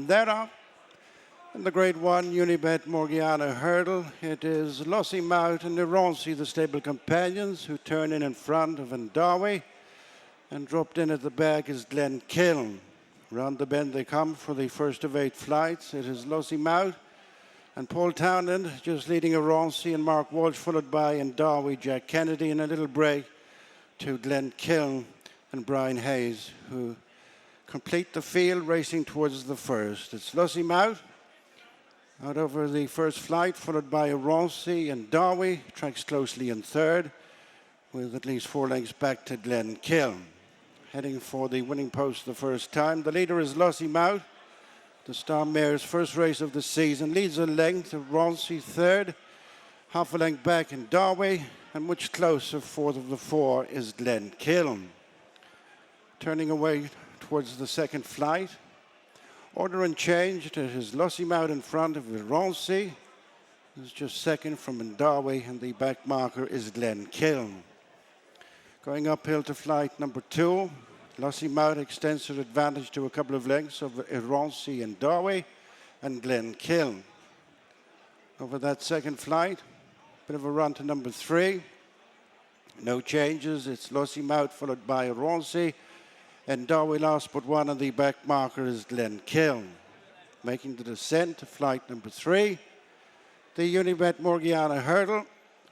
They're up. In the Grade 1 Unibet Morgiana Hurdle, it is Lossiemouth and Ricci, the stable companions, who turn in front of Indawi. And dropped in at the back is Glen Kiln. Round the bend they come for the first of 8 flights. It is Lossiemouth and Paul Townend just leading Ricci and Mark Walsh, followed by Indawi, Jack Kennedy, and a little break to Glen Kiln and Brian Hayes, who complete the field racing towards the first. It's Lossiemouth out over the first flight, followed by Ricci and Indawi, tracks closely in third, with at least 4 lengths back to Glen Kiln. Heading for the winning post the first time. The leader is Lossiemouth, the star mare's first race of the season. Leads a length of Ricci third, half a length back in Indawi, and much closer, fourth of the 4 is Glen Kiln. Turning away towards the second flight. Order unchanged. It is Lossiemouth in front of Ricci. It's just second from Indawi, and the back marker is Glen Kiln. Going uphill to flight number 2, Lossiemouth extends her advantage to a couple of lengths of Ricci and Indawi and Glen Kiln. Over that second flight, bit of a run to number 3. No changes. It's Lossiemouth followed by Ricci and Indawi last but one, and the back marker is Glen Kiln. Making the descent to flight number 3, the Unibet Morgiana Hurdle.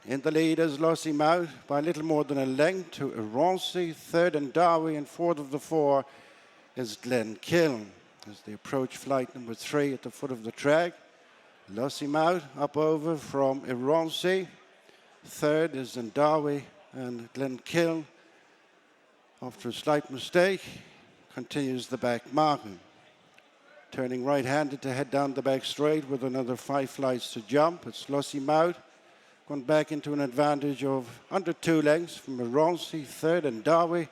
In the lead is Lossiemouth by a little more than a length to Ricci, third Indawi, and fourth of the 4 is Glen Kiln. As they approach flight number 3 at the foot of the track, Lossiemouth up over from Ricci, third is Indawi, and Glen Kiln, after a slight mistake, continues the back marker. Turning right-handed to head down the back straight with another 5 flights to jump. It's Lossiemouth gone back into an advantage of under 2 lengths from Ricci, third Indawi,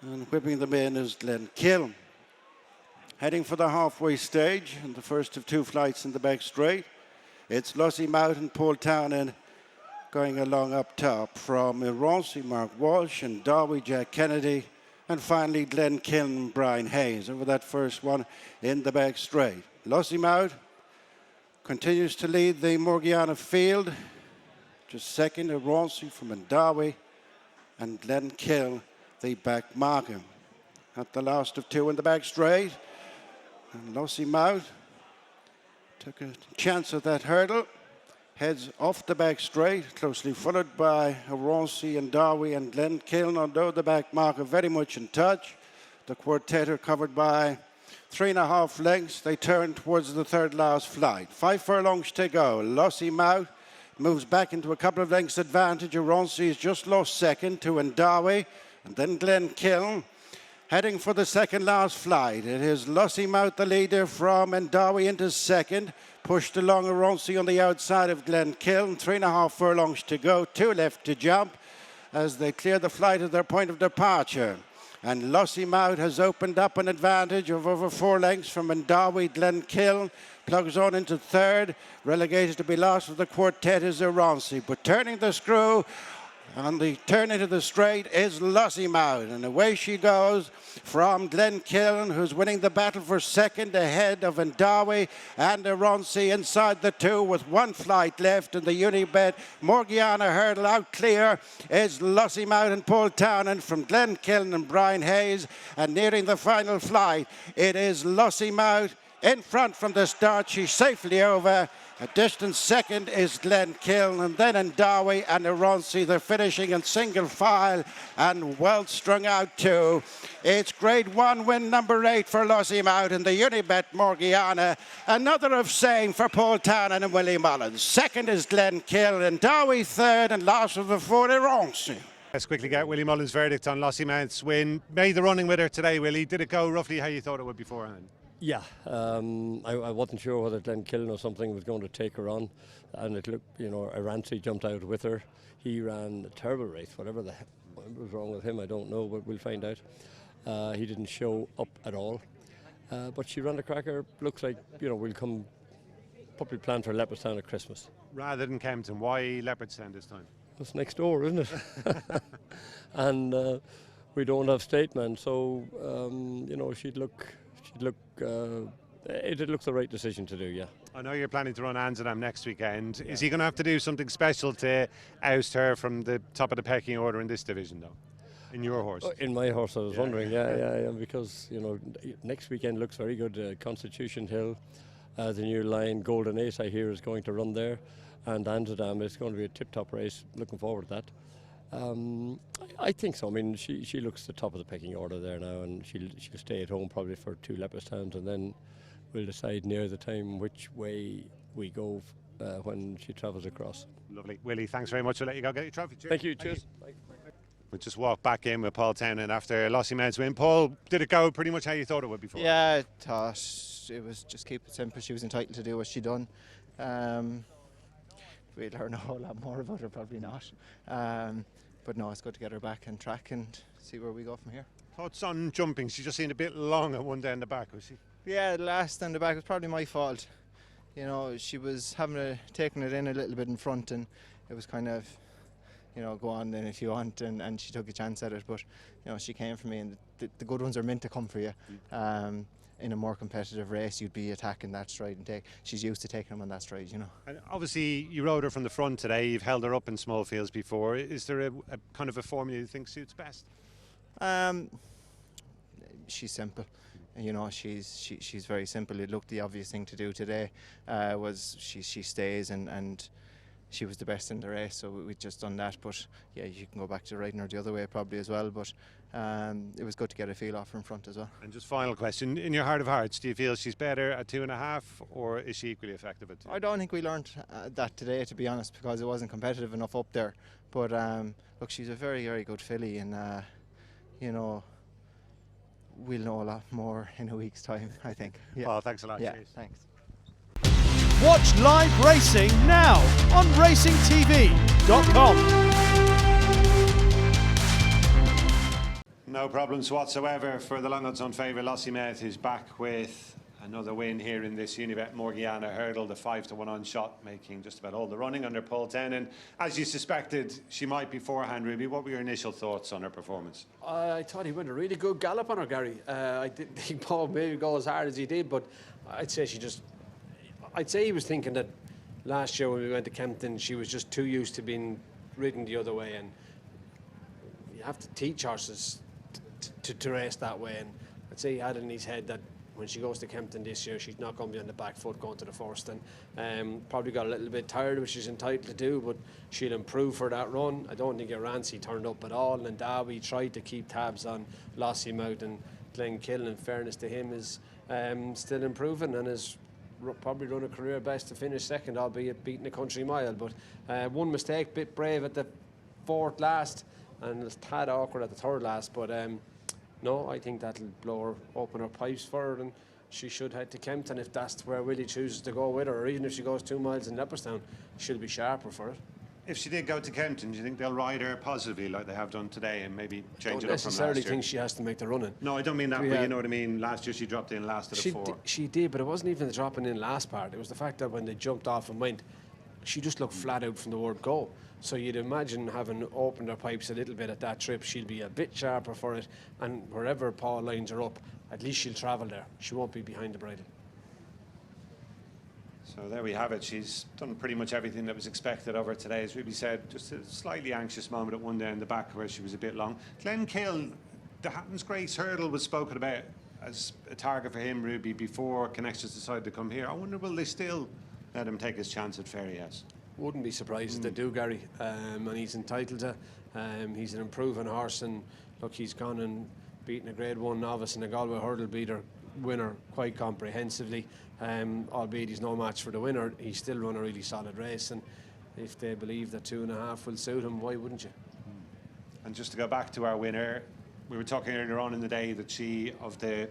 and whipping them in is Glen Kiln. Heading for the halfway stage in the first of 2 flights in the back straight. It's Lossiemouth and Paul Townend going along up top from Ricci, Mark Walsh, and Indawi, Jack Kennedy, and finally Glen Kiln and Brian Hayes over that first one in the back straight. Lossiemouth continues to lead the Morgiana field. Just second, Ricci from Indawi, and Glen Kiln, the back marker. At the last of 2 in the back straight, and Lossiemouth took a chance at that hurdle. Heads off the back straight, closely followed by Ricci, Indawi, and Glen Kiln, although the back marker very much in touch. The quartet are covered by 3.5 lengths. They turn towards the third last flight. 5 furlongs to go. Lossiemouth moves back into a couple of lengths advantage. Ricci has just lost second to Indawi, and then Glen Kiln. Heading for the second last flight. It is Lossiemouth, the leader, from Indawi into second. Pushed along Ricci on the outside of Glen Kiln. 3.5 furlongs to go. 2 left to jump as they clear the flight at their point of departure. And Lossiemouth has opened up an advantage of over 4 lengths from Indawi. Glen Kiln plugs on into third. Relegated to be last of the quartet is Ricci. But turning the screw on the turn into the straight is Lossiemouth. And away she goes from Glen Kiln, who's winning the battle for second ahead of Indawi and Ricci inside the 2 with 1 flight left. And the Unibet Morgiana Hurdle out clear is Lossiemouth and Paul Townend from Glen Kiln and Brian Hayes. And nearing the final flight, it is Lossiemouth in front from the start. She's safely over. A distant second is Glen Kiln, and then Indawi and Ricci. They're finishing in single file and well strung out too. It's Grade 1 win number 8 for Lossiemouth in the Unibet Morgiana. Another of same for Paul Townend and Willie Mullins. Second is Glen Kiln, Indawi third, and last of the 4 Ricci. Let's quickly get Willie Mullins' verdict on Lossiemouth's win. Made the running with her today, Willie. Did it go roughly how you thought it would beforehand? Yeah, I wasn't sure whether Glen Kiln or something was going to take her on, and it looked, Ricci jumped out with her. He ran a terrible race. Whatever the heck was wrong with him, I don't know, but we'll find out. He didn't show up at all, but she ran a cracker. Looks like we'll come probably plan for Leopardstown at Christmas rather than Kempton. Why Leopardstown this time? It's next door, isn't it? And we don't have Stateman, so she'd look It looked the right decision to do, yeah. I know you're planning to run Amsterdam next weekend. Yeah. Is he going to have to do something special to oust her from the top of the pecking order in this division, though? In your horse? In my horse, I was wondering, yeah, because, you know, next weekend looks very good. Constitution Hill, the new line, Golden Ace, I hear, is going to run there. And Amsterdam is going to be a tip-top race. Looking forward to that. I think so. I mean, she looks the top of the pecking order there now, and she'll stay at home probably for 2 Leopardstown, and then we'll decide near the time which way we go when she travels across. Lovely. Willie, thanhanks very much. We'll let you go get your trophy. Cheers. Thank you. Cheers. We'll just walk back in with Paul Townend after Lossiemouth's win. Paul, did it go pretty much how you thought it would before? Yeah, I thought it was just keep it simple. She was entitled to do what she done. We'll learn a whole lot more about her, probably not. But no, it's good to get her back on track and see where we go from here. Thoughts on jumping? She just seemed a bit long at one down the back, was she? Yeah, the last down the back was probably my fault. You know, she was taking it in a little bit in front, and it was kind of, you know, go on then if you want, and she took a chance at it. But, you know, she came for me, and the good ones are meant to come for you. In a more competitive race, you'd be attacking that stride and she's used to taking them on that stride, you know. And obviously, you rode her from the front today. You've held her up in small fields before. Is there a kind of a formula you think suits best? She's simple. You know, she's very simple. It looked the obvious thing to do today. Was she stays and she was the best in the race, so we've just done that. But yeah, you can go back to riding her the other way probably as well. But it was good to get a feel off her in front as well. And just final question: in your heart of hearts, do you feel she's better at 2.5, or is she equally effective at 2? I don't think we learned that today, to be honest, because it wasn't competitive enough up there. But look, she's a very, very good filly, and you know, we'll know a lot more in a week's time, I think. Yeah. Well, thanks a lot. Yeah, Cheers. thanks. Watch live racing now on racingtv.com. No problems whatsoever for the long odds on favourite Lossiemouth, who's back with another win here in this Unibet Morgiana Hurdle, the 5-1 on shot, making just about all the running under Paul Townend. As you suspected, she might be forehand, Ruby. What were your initial thoughts on her performance? I thought he went a really good gallop on her, Gary. I didn't think Paul maybe go as hard as he did, but I'd say he was thinking that last year when we went to Kempton, she was just too used to being ridden the other way, and you have to teach horses to race that way. And I'd say he had it in his head that when she goes to Kempton this year, she's not going to be on the back foot going to the first, and probably got a little bit tired, which she's entitled to do, but she'll improve for that run. I don't think Rancy turned up at all, and Darby tried to keep tabs on Lossiemouth, and Glen Kiln, in fairness to him, is still improving and is probably run a career best to finish second, albeit beating a country mile. But one mistake, bit brave at the fourth last, and it's tad awkward at the third last, but no, I think that'll open her pipes for her, and she should head to Kempton if that's where Willie chooses to go with her, or even if she goes 2 miles in Leopardstown, she'll be sharper for it. If she did go to Kempton, do you think they'll ride her positively like they have done today and maybe change it up from last year? I don't necessarily think she has to make the running. No, I don't mean that, but you know what I mean. Last year she dropped in last at the 4. She did, but it wasn't even the dropping in last part. It was the fact that when they jumped off and went, she just looked flat out from the word go. So you'd imagine, having opened her pipes a little bit at that trip, she'll be a bit sharper for it, and wherever Paul lines her up, at least she'll travel there. She won't be behind the bridle. So there we have it. She's done pretty much everything that was expected of her today. As Ruby said, just a slightly anxious moment at one down the back where she was a bit long. Glen Kiln, the Hatton's Grace Hurdle was spoken about as a target for him, Ruby, before Connections decided to come here. I wonder, will they still let him take his chance at Ferrias? Wouldn't be surprised if they do, Gary. And he's entitled to. He's an improving horse, and look, he's gone and beaten a Grade 1 novice and a Galway Hurdle winner quite comprehensively. Albeit he's no match for the winner, he's still run a really solid race, and if they believe that 2.5 will suit him, why wouldn't you? And just to go back to our winner, we were talking earlier on in the day that she, of the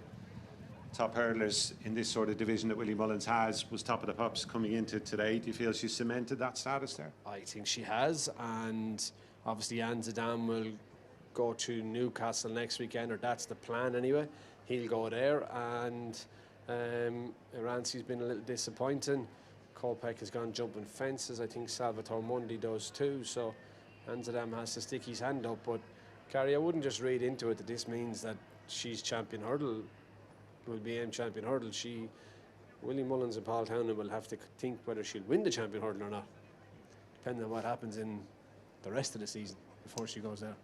top hurdlers in this sort of division that Willie Mullins has, was top of the pops coming into today. Do you feel she's cemented that status there? I think she has, and obviously Amsterdam will go to Newcastle next weekend, or that's the plan anyway. He'll go there, and Rancy's been a little disappointing. Kopek has gone jumping fences. I think Salvatore Mundi does too, so Amsterdam has to stick his hand up. But Gary, I wouldn't just read into it that this means that she's champion hurdle, will be champion hurdle. She Willie Mullins and Paul Townend will have to think whether she'll win the champion hurdle or not, depending on what happens in the rest of the season before she goes there.